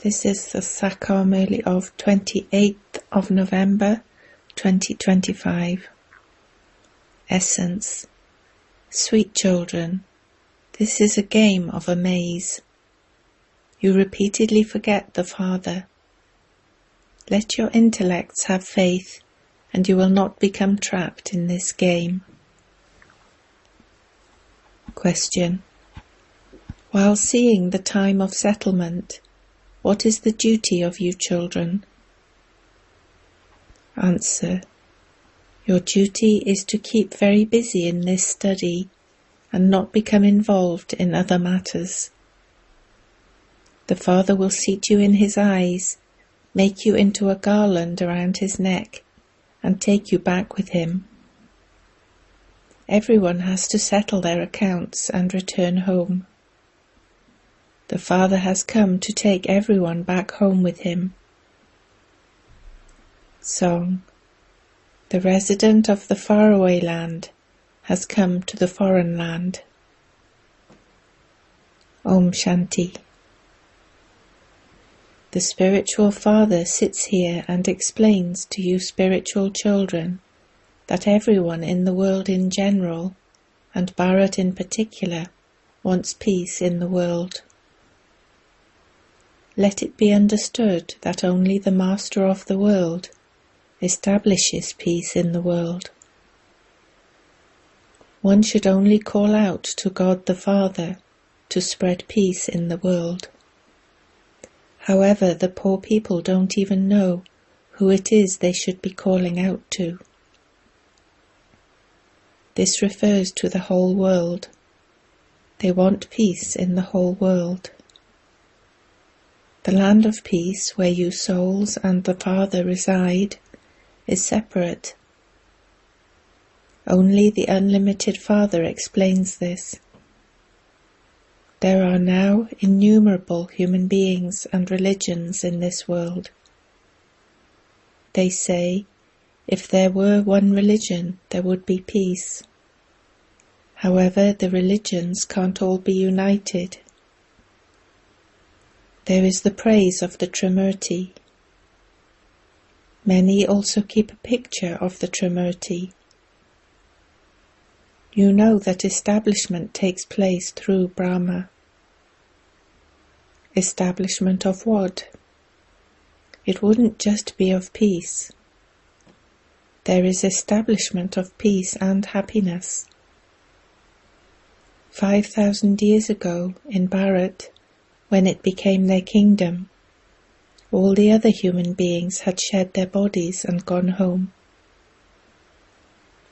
This is the Sakar Murli of 28th of November 2025. Essence. Sweet children, this is a game of a maze. You repeatedly forget the Father. Let your intellects have faith, and you will not become trapped in this game. Question. While seeing the time of settlement, what is the duty of you children? Answer. Your duty is to keep very busy in this study and not become involved in other matters. The Father will seat you in his eyes, make you into a garland around his neck, and take you back with him. Everyone has to settle their accounts and return home. The Father has come to take everyone back home with him. Song. The resident of the faraway land has come to the foreign land. Om Shanti. The spiritual Father sits here and explains to you spiritual children that everyone in the world in general, and Bharat in particular, wants peace in the world. Let it be understood that only the Master of the world establishes peace in the world. One should only call out to God the Father to spread peace in the world. However, the poor people don't even know who it is they should be calling out to. This refers to the whole world. They want peace in the whole world. The land of peace, where you souls and the Father reside, is separate. Only the unlimited Father explains this. There are now innumerable human beings and religions in this world. They say, if there were one religion, there would be peace. However, the religions can't all be united. There is the praise of the Trimurti. Many also keep a picture of the Trimurti. You know that establishment takes place through Brahma. Establishment of what? It wouldn't just be of peace. There is establishment of peace and happiness. 5,000 years ago in Bharat, when it became their kingdom, all the other human beings had shed their bodies and gone home.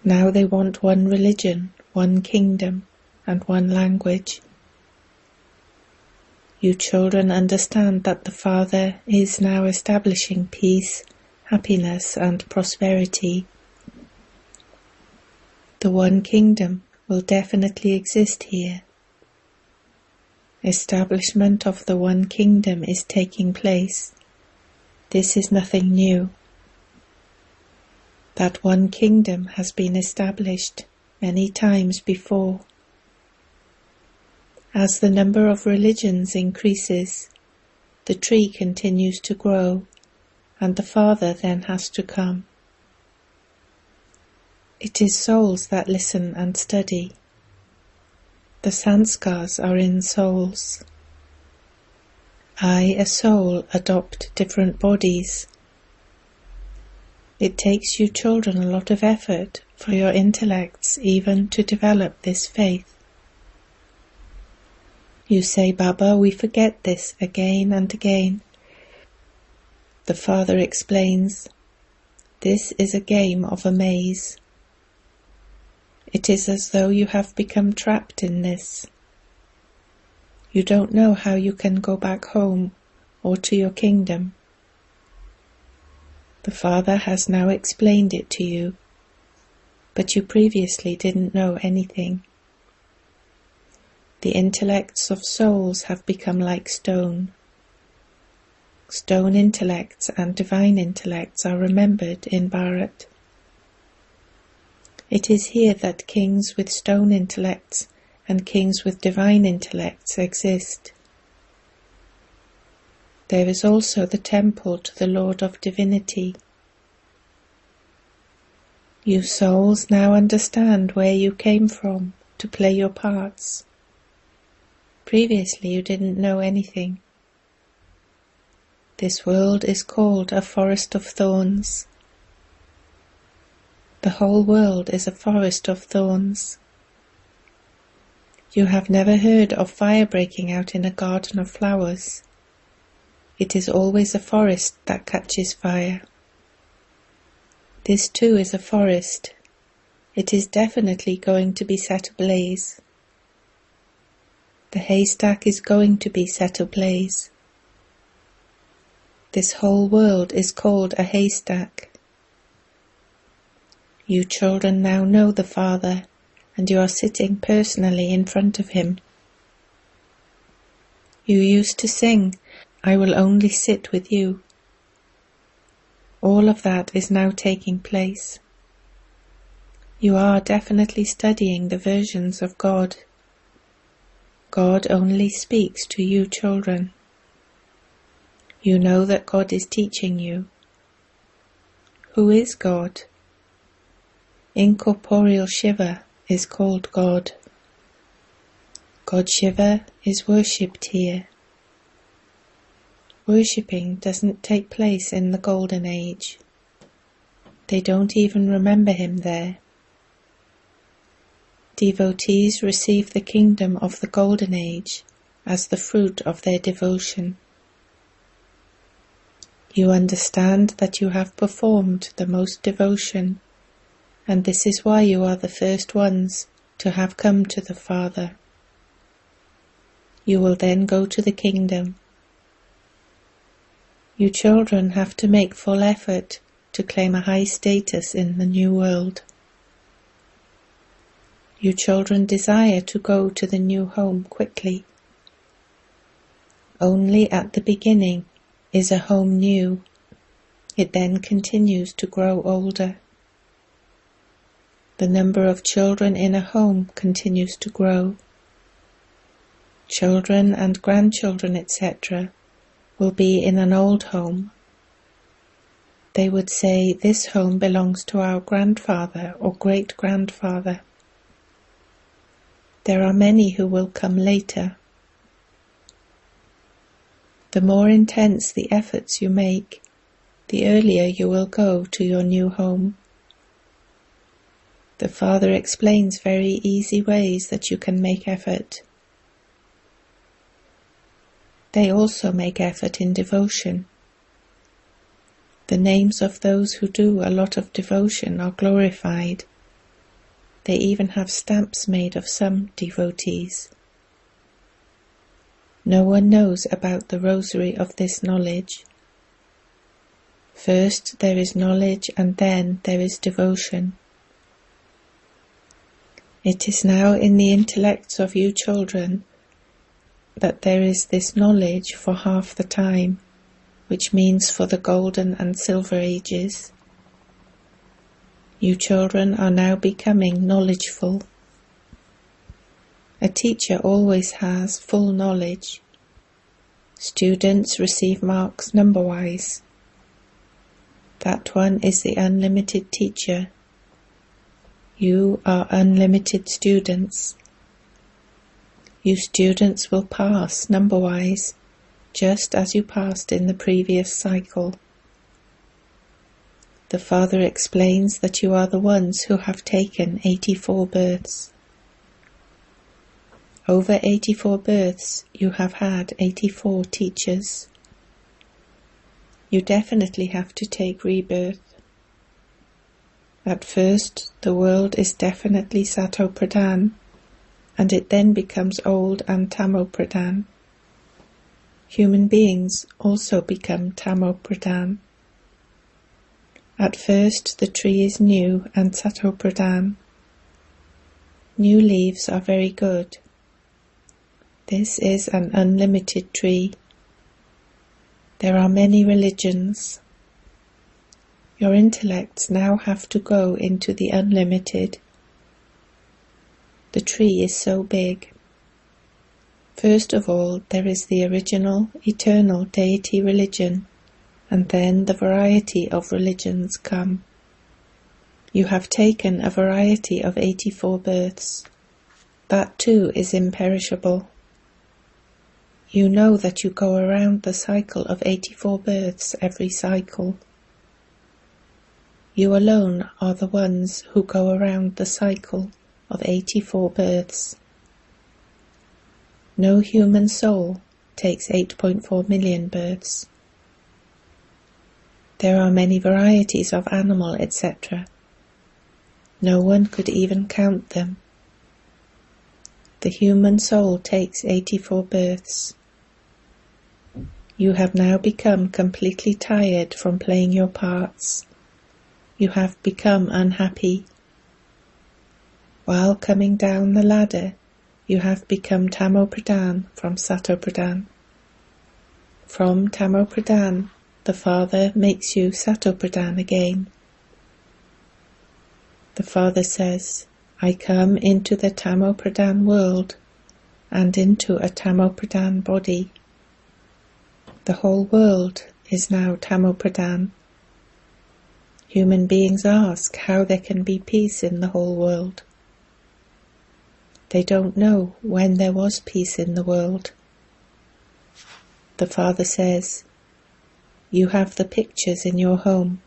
Now they want one religion, one kingdom, and one language. You children understand that the Father is now establishing peace, happiness, and prosperity. The one kingdom will definitely exist here. Establishment of the one kingdom is taking place. This is nothing new. That one kingdom has been established many times before. As the number of religions increases, the tree continues to grow, and the Father then has to come. It is souls that listen and study. The sanskars are in souls. I, a soul, adopt different bodies. It takes you children a lot of effort for your intellects even to develop this faith. You say, Baba, we forget this again and again. The Father explains, this is a game of a maze. It is as though you have become trapped in this. You don't know how you can go back home or to your kingdom. The Father has now explained it to you, but you previously didn't know anything. The intellects of souls have become like stone. Stone intellects and divine intellects are remembered in Bharat. It is here that kings with stone intellects and kings with divine intellects exist. There is also the temple to the Lord of Divinity. You souls now understand where you came from to play your parts. Previously you didn't know anything. This world is called a forest of thorns. The whole world is a forest of thorns. You have never heard of fire breaking out in a garden of flowers. It is always a forest that catches fire. This too is a forest. It is definitely going to be set ablaze. The haystack is going to be set ablaze. This whole world is called a haystack. You children now know the Father, and you are sitting personally in front of him. You used to sing, "I will only sit with you." All of that is now taking place. You are definitely studying the versions of God. God only speaks to you children. You know that God is teaching you. Who is God? Incorporeal Shiva is called God. God Shiva is worshipped here. Worshipping doesn't take place in the Golden Age. They don't even remember him there. Devotees receive the kingdom of the Golden Age as the fruit of their devotion. You understand that you have performed the most devotion, and this is why you are the first ones to have come to the Father. You will then go to the kingdom. You children have to make full effort to claim a high status in the new world. You children desire to go to the new home quickly. Only at the beginning is a home new. It then continues to grow older. The number of children in a home continues to grow. Children and grandchildren, etc., will be in an old home. They would say, "This home belongs to our grandfather or great-grandfather." There are many who will come later. The more intense the efforts you make, the earlier you will go to your new home. The Father explains very easy ways that you can make effort. They also make effort in devotion. The names of those who do a lot of devotion are glorified. They even have stamps made of some devotees. No one knows about the rosary of this knowledge. First there is knowledge and then there is devotion. It is now in the intellects of you children that there is this knowledge for half the time, which means for the golden and silver ages. You children are now becoming knowledgeful. A teacher always has full knowledge. Students receive marks number-wise. That one is the unlimited teacher. You are unlimited students. You students will pass number-wise, just as you passed in the previous cycle. The Father explains that you are the ones who have taken 84 births. Over 84 births, you have had 84 teachers. You definitely have to take rebirth. At first, the world is definitely Sato Pradhan, and it then becomes old and Tamo Pradhan. Human beings also become Tamo Pradhan. At first, the tree is new and Sato Pradhan. New leaves are very good. This is an unlimited tree. There are many religions. Your intellects now have to go into the unlimited. The tree is so big. First of all, there is the original, eternal deity religion, and then the variety of religions come. You have taken a variety of 84 births. That too is imperishable. You know that you go around the cycle of 84 births every cycle. You alone are the ones who go around the cycle of 84 births. No human soul takes 8.4 million births. There are many varieties of animal, etc. No one could even count them. The human soul takes 84 births. You have now become completely tired from playing your parts. You have become unhappy. While coming down the ladder, you have become Tamo-pradhan from Sato-pradhan. From Tamo-pradhan, the Father makes you Sato-pradhan again. The Father says, I come into the Tamo-pradhan world and into a Tamo-pradhan body. The whole world is now Tamo-pradhan. Human beings ask how there can be peace in the whole world. They don't know when there was peace in the world. The Father says, you have the pictures in your home.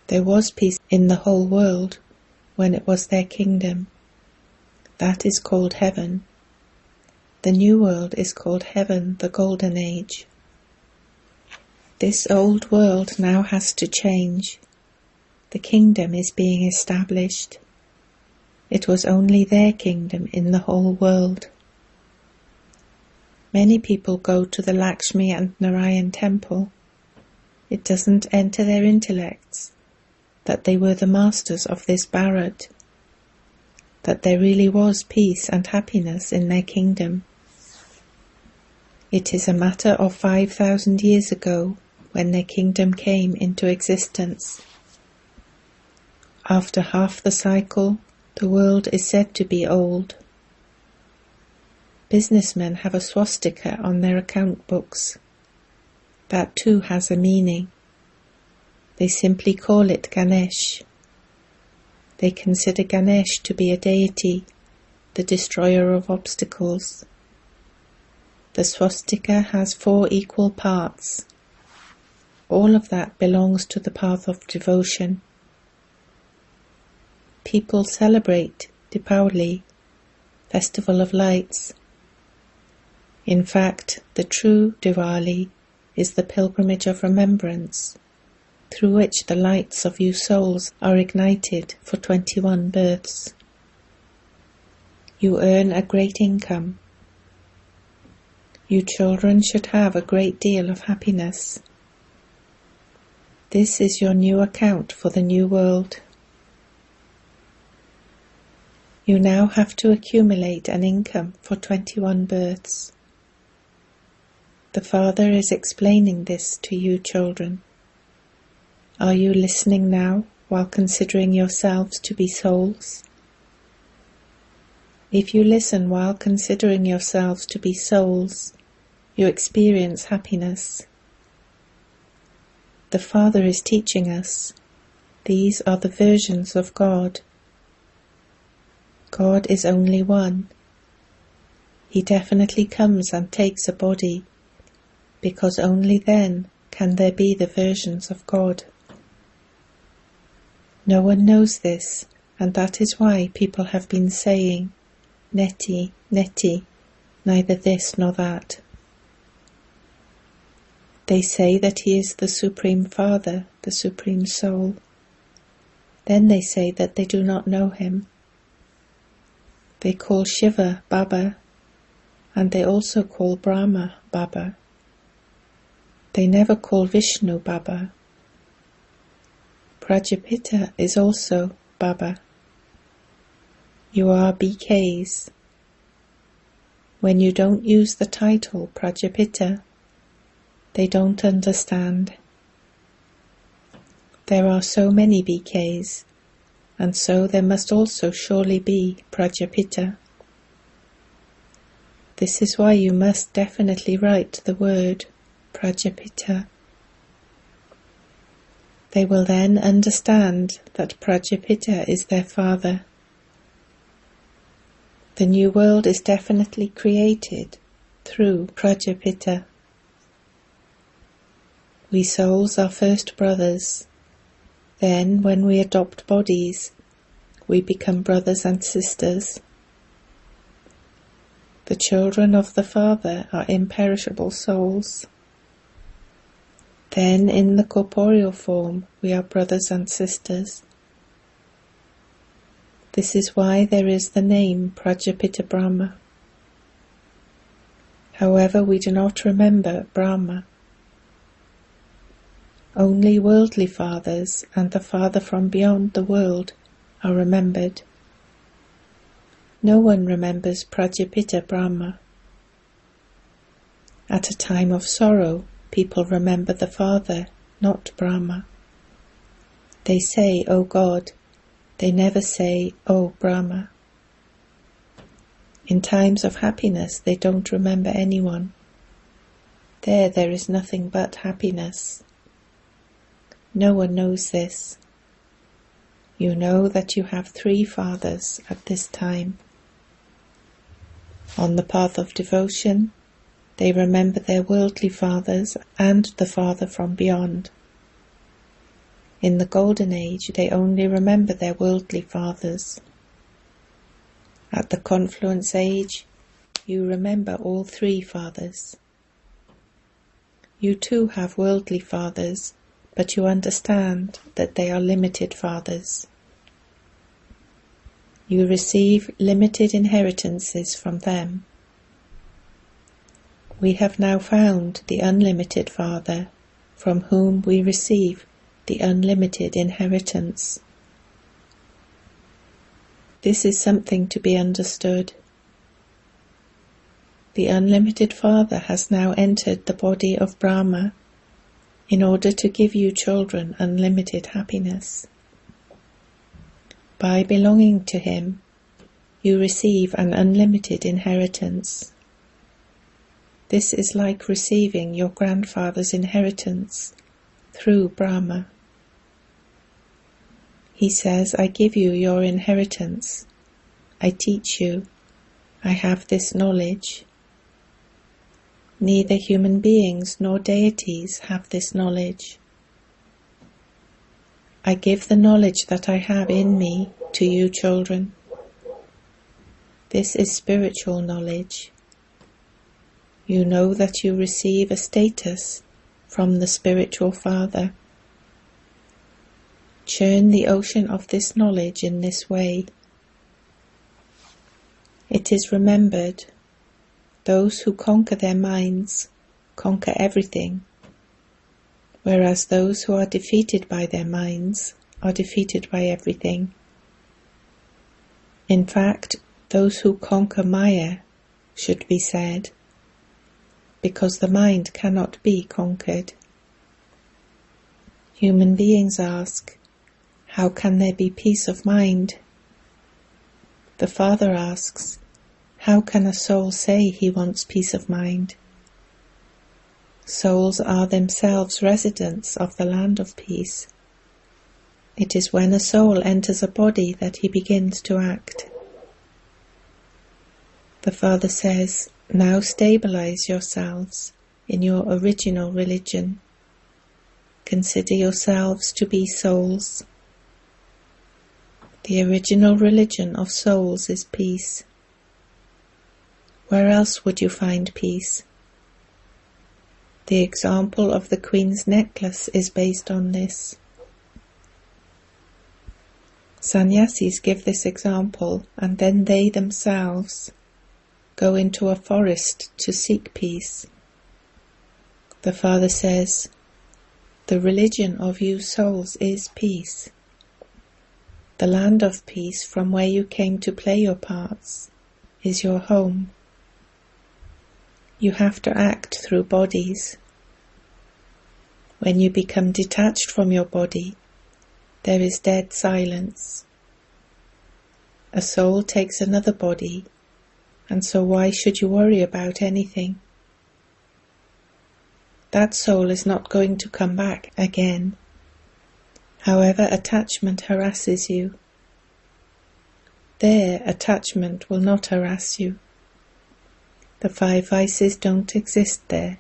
There was peace in the whole world when it was their kingdom. That is called heaven. The new world is called heaven, the golden age. This old world now has to change. The kingdom is being established. It was only their kingdom in the whole world. Many people go to the Lakshmi and Narayan temple. It doesn't enter their intellects that they were the masters of this Bharat, that there really was peace and happiness in their kingdom. It is a matter of 5,000 years ago when their kingdom came into existence. After half the cycle, the world is said to be old. Businessmen have a swastika on their account books. That too has a meaning. They simply call it Ganesh. They consider Ganesh to be a deity, the destroyer of obstacles. The swastika has 4 equal parts. All of that belongs to the path of devotion. People celebrate Deepavali, Festival of Lights. In fact, the true Diwali is the pilgrimage of remembrance, through which the lights of you souls are ignited for 21 births. You earn a great income. You children should have a great deal of happiness. This is your new account for the new world. You now have to accumulate an income for 21 births. The Father is explaining this to you children. Are you listening now while considering yourselves to be souls? If you listen while considering yourselves to be souls, you experience happiness. The Father is teaching us. These are the versions of God. God is only one. He definitely comes and takes a body, because only then can there be the versions of God. No one knows this, and that is why people have been saying, Neti, Neti, neither this nor that. They say that he is the Supreme Father, the Supreme Soul. Then they say that they do not know him. They call Shiva Baba, and they also call Brahma Baba. They never call Vishnu Baba. Prajapita is also Baba. You are BKs. When you don't use the title Prajapita, they don't understand. There are so many BKs, and so there must also surely be Prajapita. This is why you must definitely write the word Prajapita. They will then understand that Prajapita is their father. The new world is definitely created through Prajapita. We souls are first brothers. Then, when we adopt bodies, we become brothers and sisters. The children of the Father are imperishable souls. Then, in the corporeal form, we are brothers and sisters. This is why there is the name Prajapita Brahma. However, we do not remember Brahma. Only worldly fathers and the Father from beyond the world are remembered. No one remembers Prajapita Brahma. At a time of sorrow, people remember the Father, not Brahma. They say, "O God." They never say, "O Brahma." In times of happiness, they don't remember anyone. There is nothing but happiness. No one knows this. You know that you have 3 fathers at this time. On the path of devotion, they remember their worldly fathers and the Father from beyond. In the Golden Age, they only remember their worldly fathers. At the Confluence Age, you remember all 3 fathers. You too have worldly fathers, but you understand that they are limited fathers. You receive limited inheritances from them. We have now found the unlimited Father, from whom we receive the unlimited inheritance. This is something to be understood. The unlimited Father has now entered the body of Brahma in order to give you children unlimited happiness. By belonging to him, you receive an unlimited inheritance. This is like receiving your grandfather's inheritance through Brahma. He says, "I give you your inheritance. I teach you. I have this knowledge." Neither human beings nor deities have this knowledge. I give the knowledge that I have in me to you children. This is spiritual knowledge. You know that you receive a status from the spiritual Father. Churn the ocean of this knowledge in this way. It is remembered, those who conquer their minds conquer everything, whereas those who are defeated by their minds are defeated by everything. In fact, those who conquer Maya should be said, because the mind cannot be conquered. Human beings ask, how can there be peace of mind? The Father asks, how can a soul say he wants peace of mind? Souls are themselves residents of the land of peace. It is when a soul enters a body that he begins to act. The Father says, now stabilize yourselves in your original religion. Consider yourselves to be souls. The original religion of souls is peace. Where else would you find peace? The example of the Queen's necklace is based on this. Sannyasis give this example, and then they themselves go into a forest to seek peace. The Father says, the religion of you souls is peace. The land of peace from where you came to play your parts is your home. You have to act through bodies. When you become detached from your body, there is dead silence. A soul takes another body, and so why should you worry about anything? That soul is not going to come back again, however attachment harasses you. Their attachment will not harass you. The 5 vices don't exist there.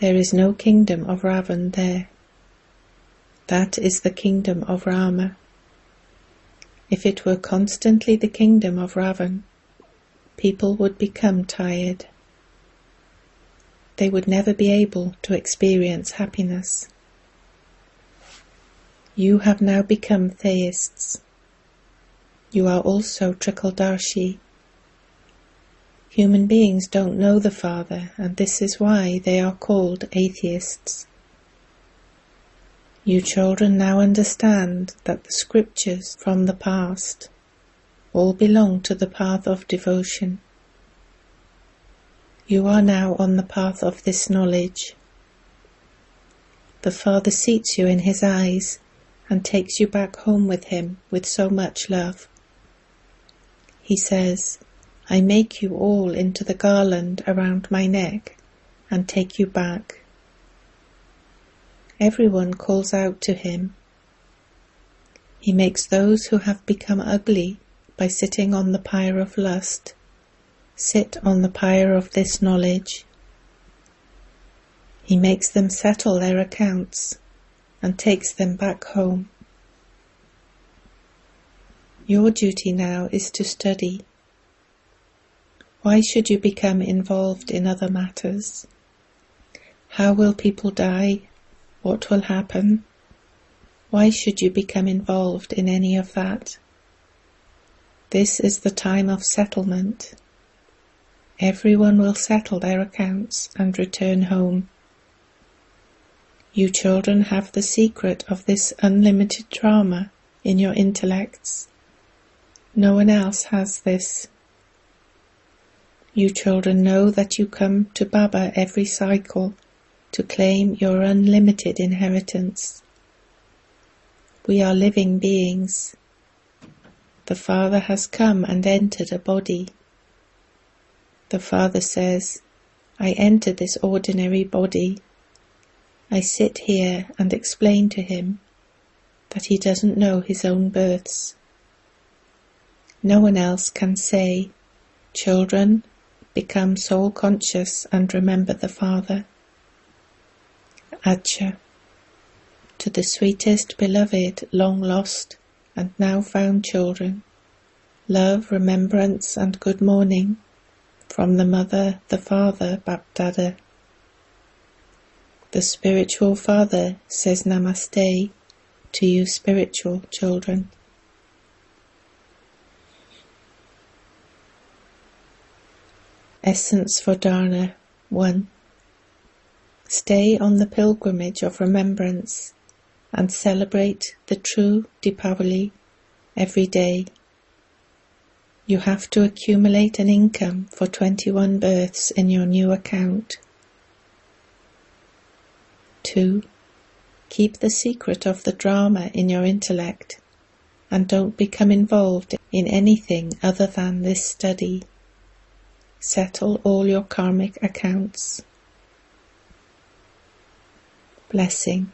There is no kingdom of Ravan there. That is the kingdom of Rama. If it were constantly the kingdom of Ravan, people would become tired. They would never be able to experience happiness. You have now become theists. You are also Trikaldarshi. Human beings don't know the Father, and this is why they are called atheists. You children now understand that the scriptures from the past all belong to the path of devotion. You are now on the path of this knowledge. The Father seats you in his eyes and takes you back home with him with so much love. He says, I make you all into the garland around my neck and take you back. Everyone calls out to him. He makes those who have become ugly by sitting on the pyre of lust sit on the pyre of this knowledge. He makes them settle their accounts and takes them back home. Your duty now is to study. Why should you become involved in other matters? How will people die? What will happen? Why should you become involved in any of that? This is the time of settlement. Everyone will settle their accounts and return home. You children have the secret of this unlimited drama in your intellects. No one else has this. You children know that you come to Baba every cycle to claim your unlimited inheritance. We are living beings. The Father has come and entered a body. The Father says, I enter this ordinary body. I sit here and explain to him that he doesn't know his own births. No one else can say, children, become soul conscious and remember the Father. Acha, to the sweetest beloved, long lost and now found children, love, remembrance and good morning from the Mother, the Father, Bapdada. The spiritual Father says Namaste to you spiritual children. Essence for Dharna 1. Stay on the pilgrimage of remembrance and celebrate the true Deepavali every day. You have to accumulate an income for 21 births in your new account. 2. Keep the secret of the drama in your intellect and don't become involved in anything other than this study. Settle all your karmic accounts. Blessing.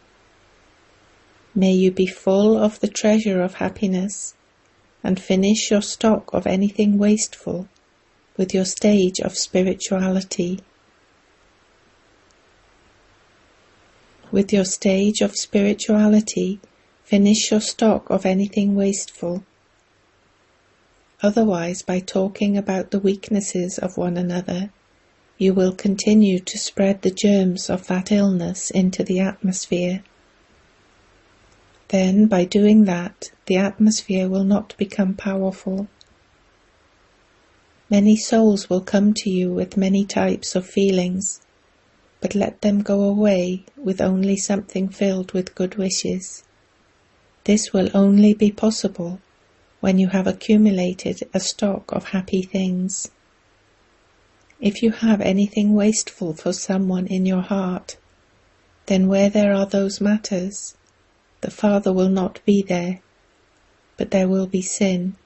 May you be full of the treasure of happiness and finish your stock of anything wasteful with your stage of spirituality. With your stage of spirituality, finish your stock of anything wasteful. Otherwise, by talking about the weaknesses of one another, you will continue to spread the germs of that illness into the atmosphere. Then, by doing that, the atmosphere will not become powerful. Many souls will come to you with many types of feelings, but let them go away with only something filled with good wishes. This will only be possible when you have accumulated a stock of happy things. If you have anything wasteful for someone in your heart, then where there are those matters, the Father will not be there, but there will be sin.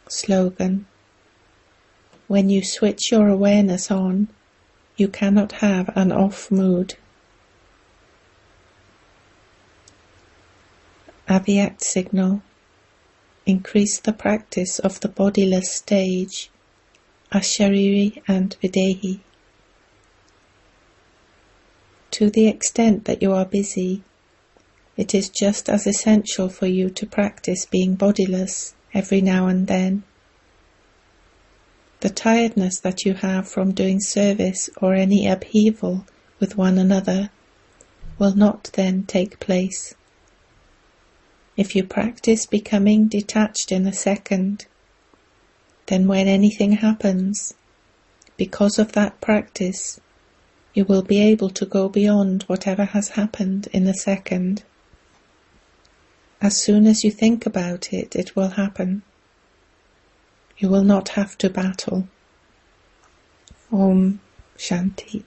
Slogan: when you switch your awareness on, you cannot have an off mood. Avyakt signal: increase the practice of the bodiless stage, Ashariri and Videhi. To the extent that you are busy, it is just as essential for you to practice being bodiless every now and then. The tiredness that you have from doing service or any upheaval with one another will not then take place. If you practice becoming detached in a second, then when anything happens, because of that practice, you will be able to go beyond whatever has happened in a second. As soon as you think about it, it will happen. You will not have to battle. Om Shanti.